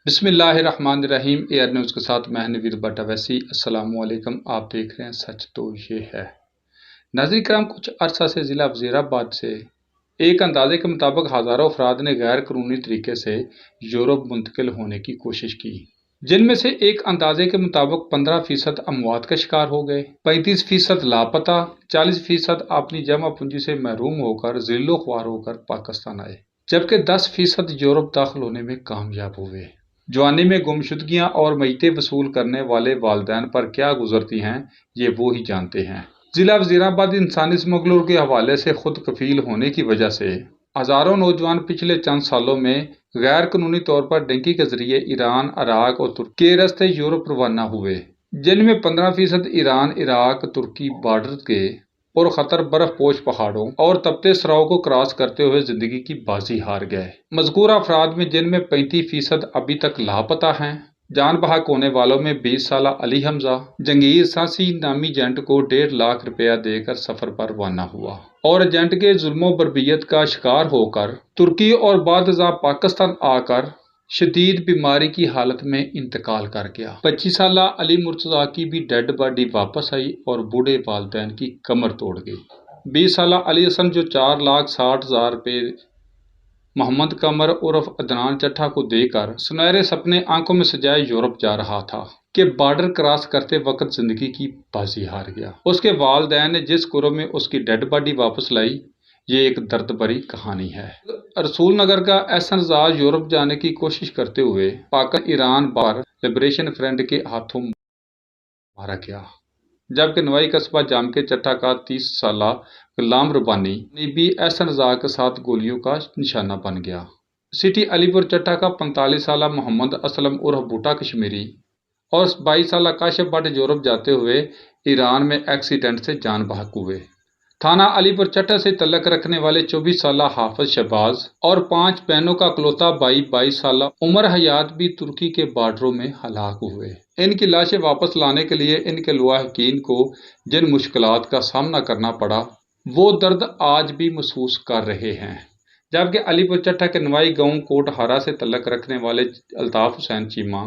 بسم اللہ الرحمن الرحیم۔ ایئر نیوز کے ساتھ میں نویر بٹ اویسی۔ السلام علیکم، آپ دیکھ رہے ہیں سچ تو یہ ہے۔ ناظرین کرام، کچھ عرصہ سے ضلع وزیر آباد سے ایک اندازے کے مطابق ہزاروں افراد نے غیر قانونی طریقے سے یورپ منتقل ہونے کی کوشش کی، جن میں سے ایک اندازے کے مطابق 15% اموات کا شکار ہو گئے، 35% لاپتہ، 40% اپنی جمع پونجی سے محروم ہو کر ذلیل و خوار ہو کر پاکستان آئے، جبکہ 10% یورپ داخل ہونے میں کامیاب ہوئے۔ جوانی میں گمشدگیاں اور میتیں وصول کرنے والے والدین پر کیا گزرتی ہیں، یہ وہ ہی جانتے ہیں۔ ضلع وزیر آباد انسانی اسمگلروں کے حوالے سے خود کفیل ہونے کی وجہ سے ہزاروں نوجوان پچھلے چند سالوں میں غیر قانونی طور پر ڈنکی کے ذریعے ایران، عراق اور ترکی کے راستے یورپ روانہ ہوئے، جن میں 15% ایران، عراق، ترکی بارڈر کے اور خطر برف پوش پہاڑوں اور تپتے صحراؤں کو کراس کرتے ہوئے زندگی کی بازی ہار گئے۔ مذکورہ افراد میں جن میں 35% ابھی تک لاپتہ ہیں، جان بحق ہونے والوں میں 20 سالہ علی حمزہ جنگیر سانسی نامی ایجنٹ کو 1.5 لاکھ روپیہ دے کر سفر پر روانہ ہوا اور ایجنٹ کے ظلم و بربریت کا شکار ہو کر ترکی اور بعد ازاں پاکستان آ کر شدید بیماری کی حالت میں انتقال کر گیا۔ 25 سالہ علی مرتضیٰ کی بھی ڈیڈ باڈی واپس آئی اور بوڑھے والدین کی کمر توڑ گئی۔ 20 سالہ علی حسن جو 4,60,000 روپے محمد قمر عرف عدنان چٹھا کو دے کر سنہرے سپنے آنکھوں میں سجائے یورپ جا رہا تھا کہ بارڈر کراس کرتے وقت زندگی کی بازی ہار گیا۔ اس کے والدین نے جس کرو میں اس کی ڈیڈ باڈی واپس لائی، یہ ایک درد بھری کہانی ہے۔ رسول نگر کا احسن رضا یورپ جانے کی کوشش کرتے ہوئے پاکستان ایران بار لبریشن فرنٹ کے ہاتھوں مارا گیا، جبکہ نوائی قصبہ جام کے چٹھا کا 30 سالہ غلام ربانی بھی احسن رضا کے ساتھ گولیوں کا نشانہ بن گیا۔ سٹی علی پور چٹھا کا 45 سالہ محمد اسلم عرف بوٹا کشمیری اور 22 سالہ کاشف بٹ یورپ جاتے ہوئے ایران میں ایکسیڈنٹ سے جان بحق ہوئے۔ تھانہ علی پور چٹھا سے تعلق رکھنے والے 24 سالہ حافظ شہباز اور 5 بہنوں کا اکلوتا بھائی 22 سالہ عمر حیات بھی ترکی کے بارڈروں میں ہلاک ہوئے۔ ان کی لاشیں واپس لانے کے لیے ان کے لواحقین کو جن مشکلات کا سامنا کرنا پڑا، وہ درد آج بھی محسوس کر رہے ہیں۔ جبکہ علی پور چٹھا کے نوائی گاؤں کوٹ ہارا سے تعلق رکھنے والے الطاف حسین چیمہ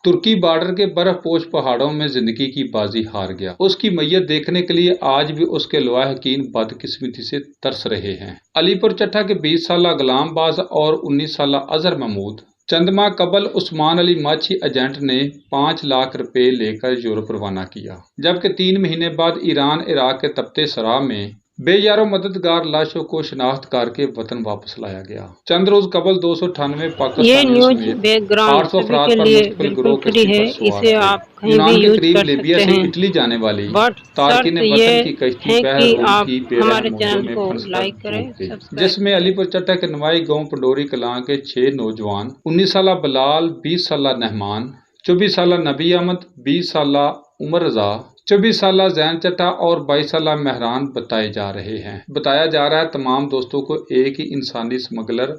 ترکی بارڈر کے برف پوش پہاڑوں میں زندگی کی بازی ہار گیا۔ اس کی میت دیکھنے کے لیے آج بھی اس کے لواحقین بدقسمتی سے ترس رہے ہیں۔ علی پور چٹھا کے 20 سالہ غلام باز اور 19 سالہ اظہر محمود چند ماہ قبل عثمان علی ماچھی ایجنٹ نے 5 لاکھ روپے لے کر یورپ روانہ کیا، جبکہ 3 مہینے بعد ایران، عراق کے تپتے صحرا میں بے یار و مددگار لاشوں کو شناخت کر کے وطن واپس لایا گیا۔ چند روز قبل 298 پاکستانیوں سمیت 800 افراد پر مشتمل گروہ کشتی پر سوار تھے۔ یونان کے قریب لیبیا سے اٹلی جانے والی تارکین وطن کی کشتی بحر روم کی بے رحم موجوں میں پھنس کر ڈوب گئی، جس میں علی پور چٹھا کے نوائی گاؤں پنڈوری کلاں کے 6 نوجوان 19 سالہ بلال، 20 سالہ نہمان، 24 سالہ نبی احمد، 20 سالہ عمر رضا، 24 سالہ زین چٹھا اور 22 سالہ مہران بتائے جا رہے ہیں۔ بتایا جا رہا ہے تمام دوستوں کو ایک ہی انسانی اسمگلر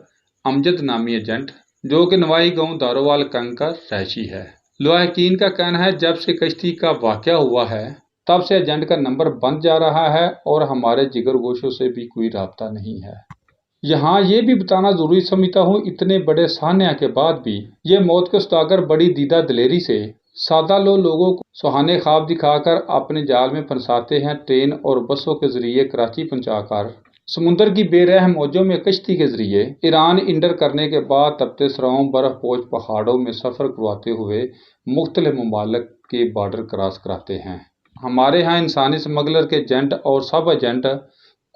امجد نامی ایجنٹ، جو کہ نوائی گاؤں داروال کنگ کا رہائشی ہے۔ لواحقین کا کہنا ہے جب سے کشتی کا واقعہ ہوا ہے تب سے ایجنٹ کا نمبر بند جا رہا ہے اور ہمارے جگر گوشوں سے بھی کوئی رابطہ نہیں ہے۔ یہاں یہ بھی بتانا ضروری سمجھتا ہوں اتنے بڑے سانحہ کے بعد بھی یہ موت کے سوداگر بڑی دیدہ دلیری سے سادہ لوگوں کو سہانے خواب دکھا کر اپنے جال میں پھنساتے ہیں۔ ٹرین اور بسوں کے ذریعے کراچی پہنچا کر سمندر کی بے رحم موجوں میں کشتی کے ذریعے ایران انٹر کرنے کے بعد تپتے صحراؤں، برف پوش پہاڑوں میں سفر کرواتے ہوئے مختلف ممالک کے بارڈر کراس کراتے ہیں۔ ہمارے ہاں انسانی اسمگلر کے ایجنٹ اور سب ایجنٹ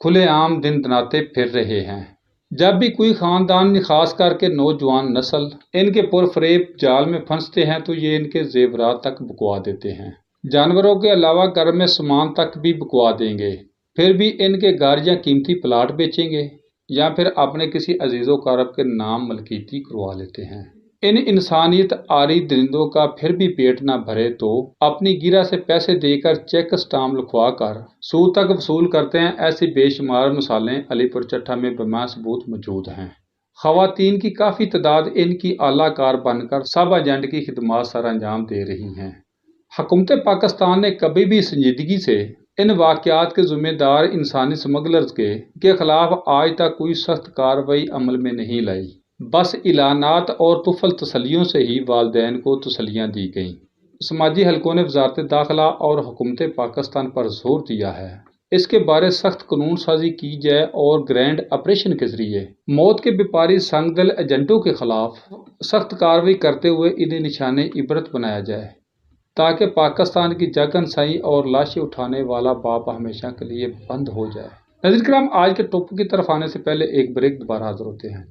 کھلے عام دن دناتے پھر رہے ہیں۔ جب بھی کوئی خاندان، خاص کر کے نوجوان نسل، ان کے پرفریب جال میں پھنستے ہیں تو یہ ان کے زیورات تک بکوا دیتے ہیں۔ جانوروں کے علاوہ گھر میں سامان تک بھی بکوا دیں گے، پھر بھی ان کے گھر یا قیمتی پلاٹ بیچیں گے یا پھر اپنے کسی عزیز و اقارب کے نام ملکیتی کروا لیتے ہیں۔ ان انسانیت آری درندوں کا پھر بھی پیٹ نہ بھرے تو اپنی گرہ سے پیسے دے کر چیک اسٹامپ لکھوا کر سود تک وصول کرتے ہیں۔ ایسی بے شمار مثالیں علی پور چٹھا میں بما ثبوت موجود ہیں۔ خواتین کی کافی تعداد ان کی اعلیٰ کار بن کر سب ایجنٹ کی خدمات سر انجام دے رہی ہیں۔ حکومت پاکستان نے کبھی بھی سنجیدگی سے ان واقعات کے ذمہ دار انسانی اسمگلرز کے خلاف آج تک کوئی سخت کارروائی عمل میں نہیں لائی، بس اعلانات اور طفل تسلیوں سے ہی والدین کو تسلیاں دی گئیں۔ سماجی حلقوں نے وزارت داخلہ اور حکومت پاکستان پر زور دیا ہے اس کے بارے سخت قانون سازی کی جائے اور گرینڈ آپریشن کے ذریعے موت کے بیپاری سنگ دل ایجنٹوں کے خلاف سخت کارروائی کرتے ہوئے انہیں نشان عبرت بنایا جائے تاکہ پاکستان کی جگ انسائی اور لاشیں اٹھانے والا باپ ہمیشہ کے لیے بند ہو جائے۔ ناظرین کرام، آج کے ٹاپک کی طرف آنے سے پہلے ایک بریک دوبارہ حاضر ہوتے ہیں۔